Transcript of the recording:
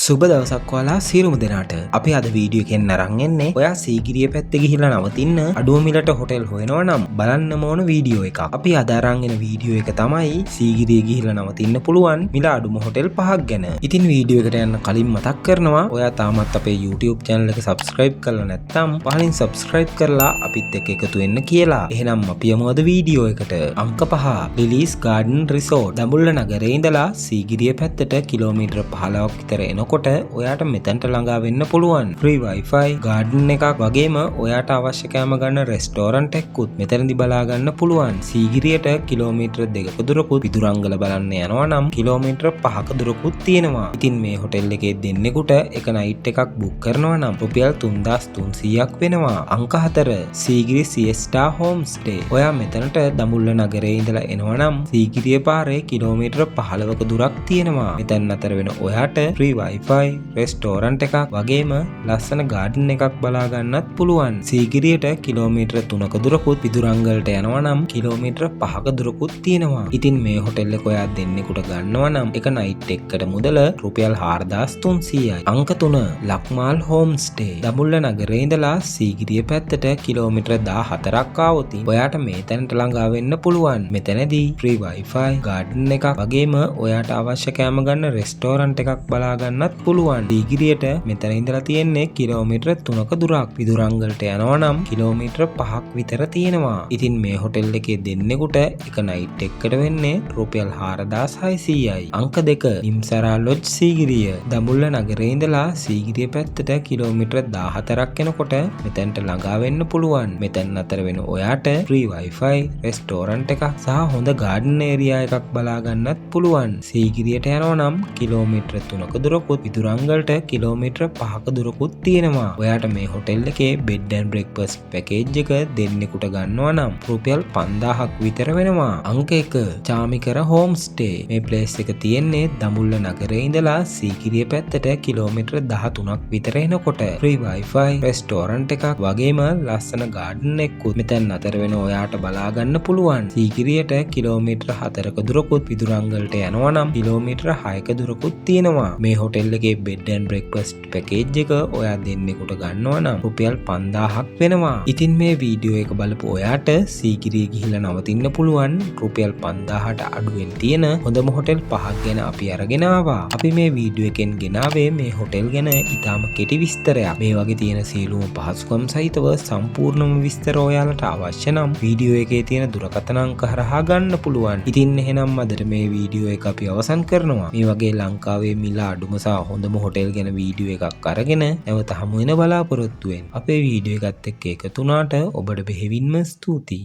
සුබ දවසක් ඔයාලා සියලුම දෙනාට. අපි අද වීඩියෝ එකෙන් අරන් එන්නේ ඔයා සීගිරිය පැත්තේ ගිහිල්ලා නවතින්න අඩුව මිලට හොටෙල් හොයනවා නම් බලන්න ඕන වීඩියෝ එකක්. අපි අද අරන් එන වීඩියෝ එක තමයි සීගිරිය ගිහිල්ලා නවතින්න පුළුවන් මිල අඩුම හොටෙල් 5ක් ගැන. ඉතින් වීඩියෝ එකට යන්න කලින් මතක් කරනවා ඔයා තාමත් අපේ YouTube channel එක subscribe කරලා නැත්නම් පහලින් subscribe කරලා අපිත් එක්ක එකතු වෙන්න කියලා. එහෙනම් අපි යමු අද වීඩියෝ එකට. අංක 5 ලිලීස් ගාඩන් රිසෝට්. දඹුල්ල නගරේ ඉඳලා සීගිරිය පැත්තට කිලෝමීටර් 15ක් විතර එනකොට ඔයාට මෙතනට ළඟා වෙන්න පුළුවන්. ෆ්‍රී වයිෆයි, ගාඩන් එකක් වගේම ඔයාට අවශ්‍ය කෑම ගන්න රෙස්ටෝරන්ට් එකකුත් මෙතනදි බලා ගන්න පුළුවන්. සීගිරියට කිලෝමීටර් 2ක දුරකුත් පිදුරංගල බලන්න යනවා නම් කිලෝමීටර් 5ක දුරකුත් තියෙනවා. ඉතින් මේ හොටෙල් එකේ දෙන්නෙකුට එක නයිට් එකක් බුක් කරනවා නම් රුපියල් 3300ක් වෙනවා. අංක 4 සීගිරි සියස්ටා හෝම් ස්ටේ. ඔයා මෙතනට දඹුල්ල නගරේ ඉඳලා එනවා නම් සීගිරිය පාරේ කිලෝමීටර් 15ක දුරක් තියෙනවා. මෙතන අතර වෙන ඔයාට ෆ්‍රී වයිෆයි, රෙස්ටෝරන්ට් එකක් වගේම ලස්සන ගාඩන් එකක් බලා ගන්නත් පුළුවන්. සීගිරියට කිලෝමීටර් 3ක දුරකුත් පිදුරංගලට යනවා නම් කිලෝමීටර් 5ක දුරකුත් තියෙනවා. ඉතින් මේ හොටෙල් එක ඔයා දෙන්නෙකුට ගන්නවා නම් එක නයිට් එකකට මුදල රුපියල් 4300යි. අංක 3 ලක්මාල් හෝම් ස්ටේ. දඹුල්ල නගරේ ඉඳලා සීගිරිය පැත්තට කිලෝමීටර් 14ක් ආවොතින් ඔයාට මේ තැනට ළඟා වෙන්න පුළුවන්. මෙතනදී ෆ්‍රී වයිෆයි, ගාඩන් එකක් වගේම ඔයාට අවශ්‍ය කෑම ගන්න රෙස්ටෝරන්ට් එකක් බලා ගන්නත් පුළුවන්. සීගිරියට මෙතන ඉඳලා තියෙන්නේ කිලෝමීටර් 3ක දුරක්. පිදුරංගලට යනවා නම් කිලෝමීටර් 5ක් විතර තියෙනවා. ඉතින් මේ හොටෙල් එකේ දෙන්නෙකුට එක නයිට් එකකට වෙන්නේ රුපියල් 4600යි. අංක 2 නිම්සරා ලොජ් සීගිරිය. දඹුල්ල නගරේ ඉඳලා සීගිරිය පැත්තට කිලෝමීටර් 14ක් යනකොට මෙතනට ළඟා වෙන්න පුළුවන්. මෙතන අතර වෙන ඔයාට ෆ්‍රී වයිෆයි, රෙස්ටෝරන්ට් එකක් සහ හොඳ ගාඩන් ඒරියා එකක් බලා ගන්නත් පුළුවන්. සීගිරියට යනවා නම් කිලෝමීටර් 3ක දුරකුත් පිදුරංගලට කිලෝමීටර් 5ක දුරකුත් තියෙනවා. ඔයාට මේ හොටෙල් එකේ බෙඩ් ඇන්ඩ් බ්‍රෙක්ෆාස්ට් පැකේජ් එක දෙන්නෙකුට ගන්නවා නම් රුපියල් 5000ක් විතර වෙනවා. අංක 1 චාමිකර හෝම් ස්ටේ. මේ ප්ලේස් එක තියෙන්නේ දඹුල්ල නගරේ ඉඳලා සීගිරිය පැත්තට කිලෝමීටර් 13ක් විතර එනකොට ෆ්‍රී වයිෆයි, රෙස්ටෝරන්ට් එකක් වගේම ලස්සන ගාඩන් එකකුත් මෙතන අතර වෙන ඔයාට බලා ගන්න පුළුවන්. සීගිරියට කිලෝමීටර් 4ක දුරකුත් පිදුරංගලට යනවා නම් කිලෝමීටර් 6ක දුරකුත් තියෙනවා. මේ හොටෙල් එකේ බෙඩ් ඇන්ඩ් බ්‍රෙක්ෆාස්ට් පැකේජ් එක ඔයා දෙන්නෙකුට ගන්නවා නම් රුපියල් 5000ක් වෙනවා. ඉතින් මේ වීඩියෝ එක බලපු ඔයාට සීගිරිය ගිහිල්ලා නවතින්න පුළුවන් රුපියල් 5000ට අඩුවෙන් තියෙන හොඳම හොටෙල් 5ක් ගැන අපි අරගෙන ආවා. අපි මේ වීඩියෝ එකෙන් ගෙනාවේ මේ හොටෙල් ගැන ඉතාම කෙටි විස්තරයක්. මේ වගේ තියෙන සියලුම පහසුකම් සහිතව සම්පූර්ණම විස්තර ඔයාලට අවශ්‍ය නම් වීඩියෝ එකේ තියෙන දුරකථන අංක හරහා ගන්න පුළුවන්. ඉතින් එහෙනම් අදට මේ වීඩියෝ එක අපි අවසන් කරනවා. මේ වගේ ලංකාවේ මිල අඩුම සහ හොඳම හොටෙල් ගැන වීඩියෝ එකක් අරගෙන නැවත හමු වෙන බලාපොරොත්තු වෙන්න. අපේ වීඩියෝ එකත් එක්ක එකතු වුණාට ඔබට බෙහෙවින්ම ස්තුතියි.